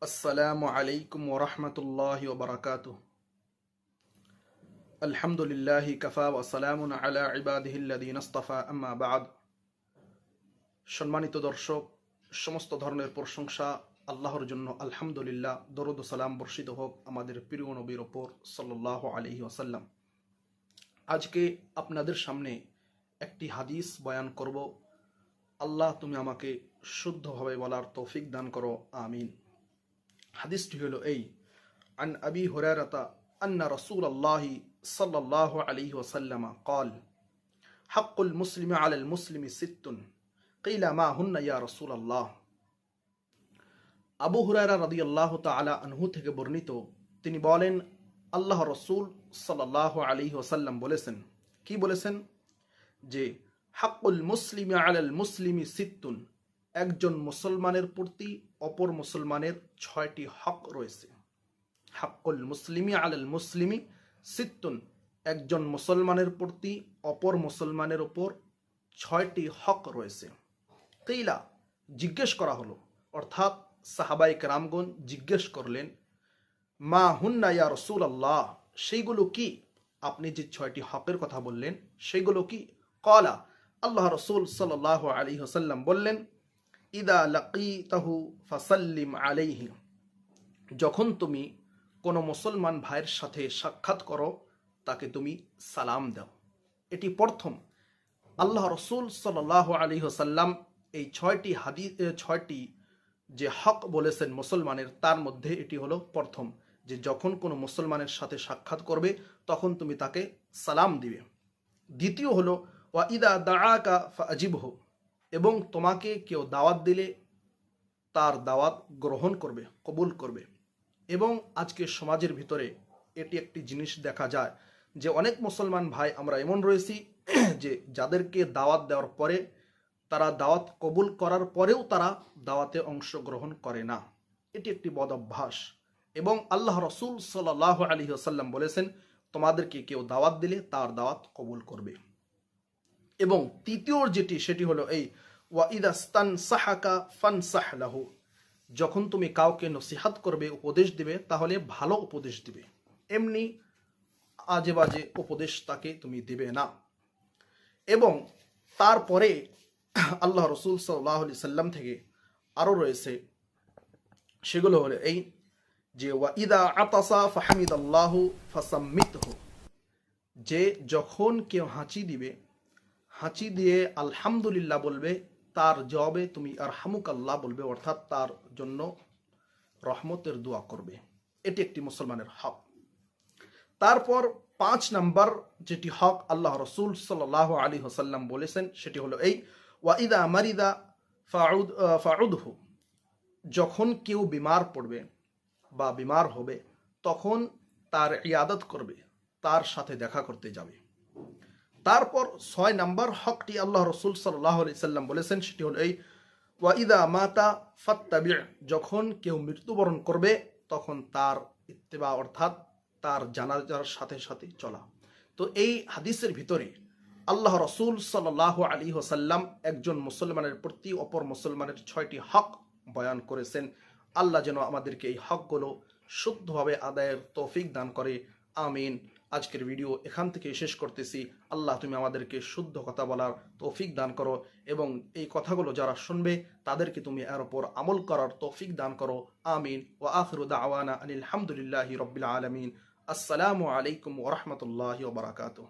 আসসালামু আলাইকুম ওরহমতুল্লাহি ওবরাকাতুহ। আলহামদুলিল্লাহি কাফা ওয়া সালামুন আলা ইবাদিহিল্লাযীনা ইসতাফা, আম্মা বা'দ। সম্মানিত দর্শক, সমস্ত ধরনের প্রশংসা আল্লাহর জন্য। আলহামদুলিল্লাহ, দরুদ ও সালাম বর্ষিত হোক আমাদের প্রিয় নবীর ওপর সাল্লাল্লাহু আলাইহি ওয়াসাল্লাম। আজকে আপনাদের সামনে একটি হাদিস বয়ান করব। আল্লাহ তুমি আমাকে শুদ্ধভাবে বলার তৌফিক দান করো, আমিন। হাদিসটি হলো এই: আন আবি হুরায়রাতা আন্না রাসূলুল্লাহি সাল্লাল্লাহু আলাইহি ওয়াসাল্লাম قال حق المسلم على المسلم ست قيل ما هن يا رسول الله। আবু হুরায়রা রাদিয়াল্লাহু তাআলা আনহু থেকে বর্ণিত, তিনি বলেন, আল্লাহ রাসূল সাল্লাল্লাহু আলাইহি ওয়াসাল্লাম বলেছেন। কি বলেছেন? যে হাক্কুল মুসলিমি আলাল মুসলিমি সিত্তুন, একজন মুসলমানের প্রতি অপর মুসলমানের 6টি হক রয়েছে। হাক্কুল মুসলিমি আলাল মুসলিমি সিত্তুন, একজন মুসলমানের প্রতি অপর মুসলমানের উপর 6টি হক রয়েছে। কিলা, জিজ্ঞেস করা হলো, অর্থাৎ সাহাবায়ে কেরামগণ জিজ্ঞেস করলেন, মা হুন্না ইয়া রাসূলুল্লাহ, সেইগুলো কি? আপনি যে 6টি হকের কথা বললেন সেইগুলো কি? ক্বালা, আল্লাহ রাসূল সাল্লাল্লাহু আলাইহি ওয়াসাল্লাম বললেন, ইদা লাকিতাহু ফাসাল্লিম আলাইহি, যখন তুমি কোনো মুসলমান ভাইয়ের সাথে সাক্ষাৎ করো তাকে তুমি সালাম দাও। এটি প্রথম। আল্লাহ রাসূল সাল্লাল্লাহু আলাইহি ওয়াসাল্লাম এই 6টি যে হক বলেছেন মুসলমানের, তার মধ্যে এটি হলো প্রথম, যে যখন কোনো মুসলমানের সাথে সাক্ষাৎ করবে তখন তুমি তাকে সালাম দিবে। দ্বিতীয় হলো ওয়া ইদা দাআকা ফাআজিবহু, এবং তোমাকে কেউ দাওয়াত দিলে তার দাওয়াত গ্রহণ করবে, কবুল করবে। এবং আজকে সমাজের ভিতরে এটি একটি জিনিস দেখা যায় যে অনেক মুসলমান ভাই আমরা এমন রয়েছি যে যাদেরকে দাওয়াত দেওয়ার পরে তারা দাওয়াত কবুল করার পরেও তারা দাওয়াতে অংশগ্রহণ করে না। এটি একটি বদ অভ্যাস। এবং আল্লাহ রাসূল সাল্লাল্লাহু আলাইহি ওয়াসাল্লাম বলেছেন, তোমাদেরকে কেউ দাওয়াত দিলে তার দাওয়াত কবুল করবে। এবং তৃতীয় যেটি, সেটি হলো এই ওয়া ইদাস্তানসাহাকা ফানসাহ লাহু, যখন তুমি কাউকে নসিহত করবে, উপদেশ দিবে, তাহলে ভালো উপদেশ দিবে, এমনি আজে বাজে উপদেশ তাকে তুমি দিবে না। এবং তারপরে আল্লাহ রাসূল সাল্লাল্লাহু আলাইহি সাল্লাম থেকে আরও রয়েছে, সেগুলো হলো এই যে ওয়া ইদা আতাসা ফাহামিদাল্লাহু ফাসাম্মিতহু, যে যখন কেউ হাঁচি দিবে, হাঁচি দিয়ে আলহামদুলিল্লাহ বলবে, তার জবাবে তুমি আরহামুকাল্লাহ বলবে, অর্থাৎ তার জন্য রহমতের দোয়া করবে। এটি একটি মুসলমানের হক। তারপর 5 নম্বর যেটি হক আল্লাহ রাসূল সাল্লাল্লাহু আলাইহি ওয়াসাল্লাম বলেছেন, সেটি হলো এই ওয়া ইদা মারিদা ফাউদহু, যখন কেউ বিমার পড়বে বা বিমার হবে তখন তার ইয়াদত করবে, তার সাথে দেখা করতে যাবে। তারপর 6 নম্বর হকটি আল্লাহ রাসূল সাল্লাল্লাহু আলাইহি সাল্লাম বলেছেন, সেটি হলো এই ওয়া ইদা মাতা ফাত্তাবি', যখন কেউ মৃত্যুবরণ করবে তখন তার ইত্তেবা, অর্থাৎ তার জানাজার সাথে সাথে চলা। তো এই হাদিসের ভিতরে আল্লাহ রাসূল সাল্লাল্লাহু আলাইহি ওয়াসাল্লাম একজন মুসলমানের প্রতি অপর মুসলমানের 6টি হক বয়ান করেছেন। আল্লাহ যেন আমাদেরকে এই হকগুলো শুদ্ধভাবে আদায়ের তৌফিক দান করে, আমিন। আজকের ভিডিও এখান থেকে শেষ করতেছি। আল্লাহ তুমি আমাদেরকে শুদ্ধ কথা বলার তৌফিক দান করো, এবং এই কথাগুলো যারা শুনবে তাদেরকে তুমি এর উপর আমল করার তৌফিক দান করো, আমিন। ওয়া আখিরু দাওয়ানা আনিল হামদুলিল্লাহি রাব্বিল আলামিন। আসসালামু আলাইকুম ওয়া রাহমাতুল্লাহি ওয়া বারাকাতুহু।